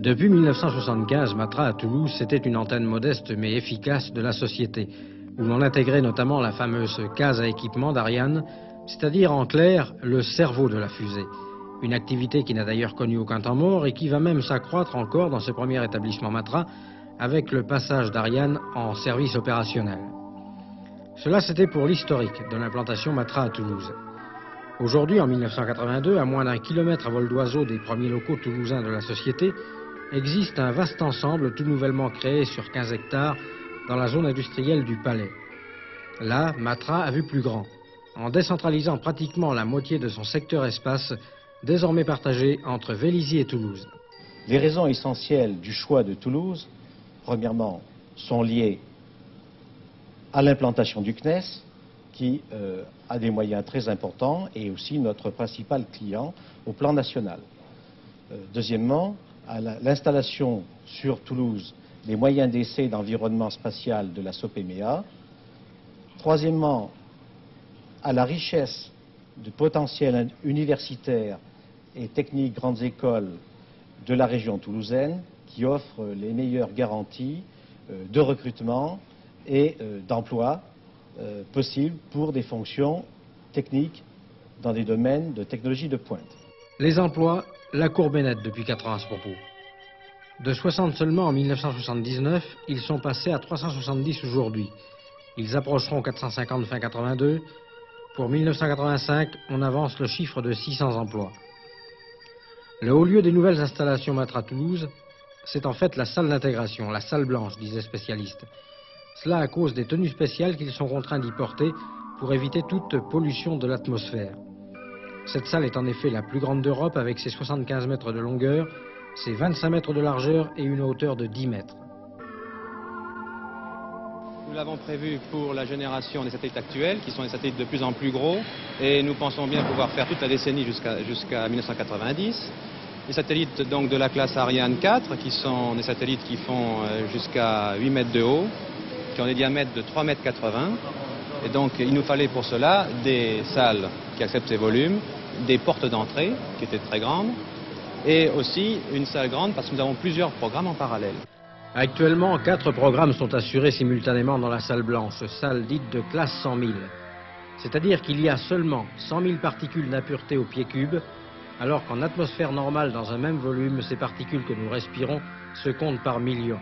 Depuis 1975, Matra à Toulouse, c'était une antenne modeste mais efficace de la société, où l'on intégrait notamment la fameuse case à équipement d'Ariane, c'est-à-dire en clair le cerveau de la fusée. Une activité qui n'a d'ailleurs connu aucun temps mort et qui va même s'accroître encore dans ce premier établissement Matra avec le passage d'Ariane en service opérationnel. Cela c'était pour l'historique de l'implantation Matra à Toulouse. Aujourd'hui, en 1982, à moins d'un kilomètre à vol d'oiseau des premiers locaux toulousains de la société, existe un vaste ensemble tout nouvellement créé sur 15 hectares dans la zone industrielle du Palais. Là, Matra a vu plus grand, en décentralisant pratiquement la moitié de son secteur espace, désormais partagé entre Vélizy et Toulouse. Les raisons essentielles du choix de Toulouse, premièrement, sont liées à l'implantation du CNES, qui a des moyens très importants et aussi notre principal client au plan national. Deuxièmement, à l'installation sur Toulouse des moyens d'essai d'environnement spatial de la SOPEMEA. Troisièmement, à la richesse de potentiel universitaire et technique grandes écoles de la région toulousaine qui offrent les meilleures garanties de recrutement et d'emploi possibles pour des fonctions techniques dans des domaines de technologie de pointe. Les emplois, la courbe est nette depuis 4 ans à ce propos. De 60 seulement en 1979, ils sont passés à 370 aujourd'hui. Ils approcheront 450 fin 82. Pour 1985, on avance le chiffre de 600 emplois. Le haut lieu des nouvelles installations Matra Toulouse, c'est en fait la salle d'intégration, la salle blanche, disaient les spécialistes. Cela à cause des tenues spéciales qu'ils sont contraints d'y porter pour éviter toute pollution de l'atmosphère. Cette salle est en effet la plus grande d'Europe avec ses 75 mètres de longueur, ses 25 mètres de largeur et une hauteur de 10 mètres. Nous l'avons prévu pour la génération des satellites actuels, qui sont des satellites de plus en plus gros, et nous pensons bien pouvoir faire toute la décennie jusqu'à 1990. Les satellites donc de la classe Ariane 4, qui sont des satellites qui font jusqu'à 8 mètres de haut, qui ont des diamètres de 3,80 mètres. Et donc il nous fallait pour cela des salles qui acceptent ces volumes, des portes d'entrée qui étaient très grandes, et aussi une salle grande parce que nous avons plusieurs programmes en parallèle. Actuellement, 4 programmes sont assurés simultanément dans la salle blanche, salle dite de classe 100 000. C'est-à-dire qu'il y a seulement 100 000 particules d'impureté au pied cube, alors qu'en atmosphère normale, dans un même volume, ces particules que nous respirons se comptent par millions.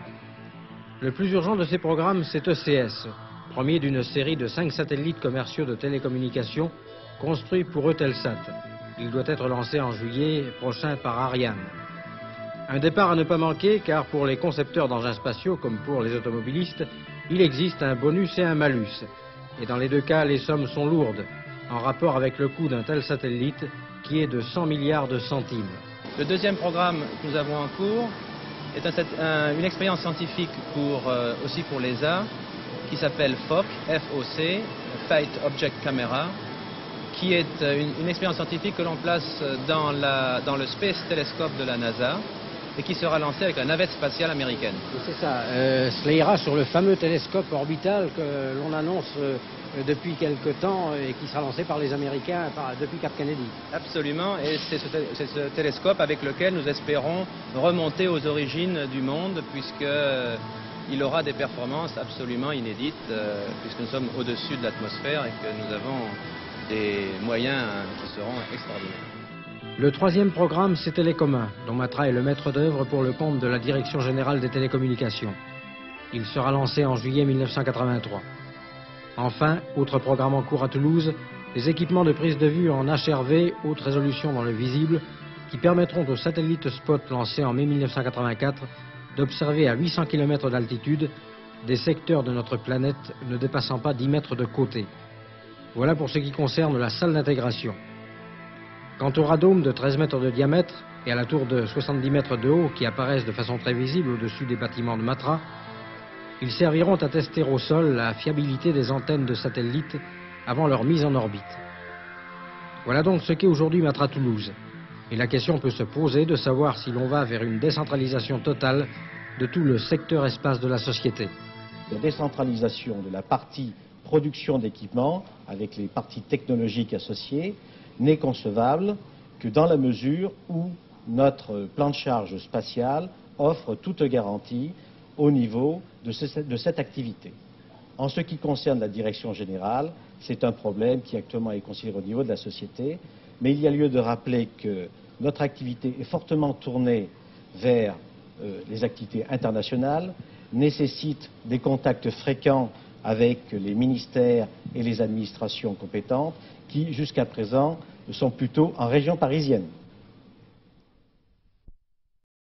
Le plus urgent de ces programmes, c'est ECS, premier d'une série de 5 satellites commerciaux de télécommunications construits pour Eutelsat. Il doit être lancé en juillet prochain par Ariane. Un départ à ne pas manquer car pour les concepteurs d'engins spatiaux comme pour les automobilistes, il existe un bonus et un malus. Et dans les deux cas, les sommes sont lourdes, en rapport avec le coût d'un tel satellite qui est de 100 milliards de centimes. Le deuxième programme que nous avons en cours est une expérience scientifique aussi pour l'ESA qui s'appelle FOC, F-O-C, Flight Object Camera, qui est une expérience scientifique que l'on place dans le Space Telescope de la NASA et qui sera lancée avec la navette spatiale américaine. C'est ça, cela ira sur le fameux télescope orbital que l'on annonce depuis quelque temps et qui sera lancé par les Américains depuis Cap Kennedy. Absolument, et c'est ce télescope avec lequel nous espérons remonter aux origines du monde puisqu'il aura des performances absolument inédites puisque nous sommes au-dessus de l'atmosphère et que nous avons des moyens qui seront extraordinaires. Le troisième programme, c'est Télécommun, dont Matra est le maître d'œuvre pour le compte de la Direction Générale des Télécommunications. Il sera lancé en juillet 1983. Enfin, autre programme en cours à Toulouse, les équipements de prise de vue en HRV, haute résolution dans le visible, qui permettront aux satellites Spot lancés en mai 1984 d'observer à 800 km d'altitude des secteurs de notre planète ne dépassant pas 10 mètres de côté. Voilà pour ce qui concerne la salle d'intégration. Quant au radome de 13 mètres de diamètre et à la tour de 70 mètres de haut qui apparaissent de façon très visible au-dessus des bâtiments de Matra, ils serviront à tester au sol la fiabilité des antennes de satellites avant leur mise en orbite. Voilà donc ce qu'est aujourd'hui Matra Toulouse. Et la question peut se poser de savoir si l'on va vers une décentralisation totale de tout le secteur espace de la société. La décentralisation de la partie production d'équipements avec les parties technologiques associées n'est concevable que dans la mesure où notre plan de charge spatial offre toute garantie au niveau de cette activité. En ce qui concerne la direction générale, c'est un problème qui actuellement est considéré au niveau de la société, mais il y a lieu de rappeler que notre activité est fortement tournée vers les activités internationales, nécessite des contacts fréquents avec les ministères et les administrations compétentes qui, jusqu'à présent, sont plutôt en région parisienne.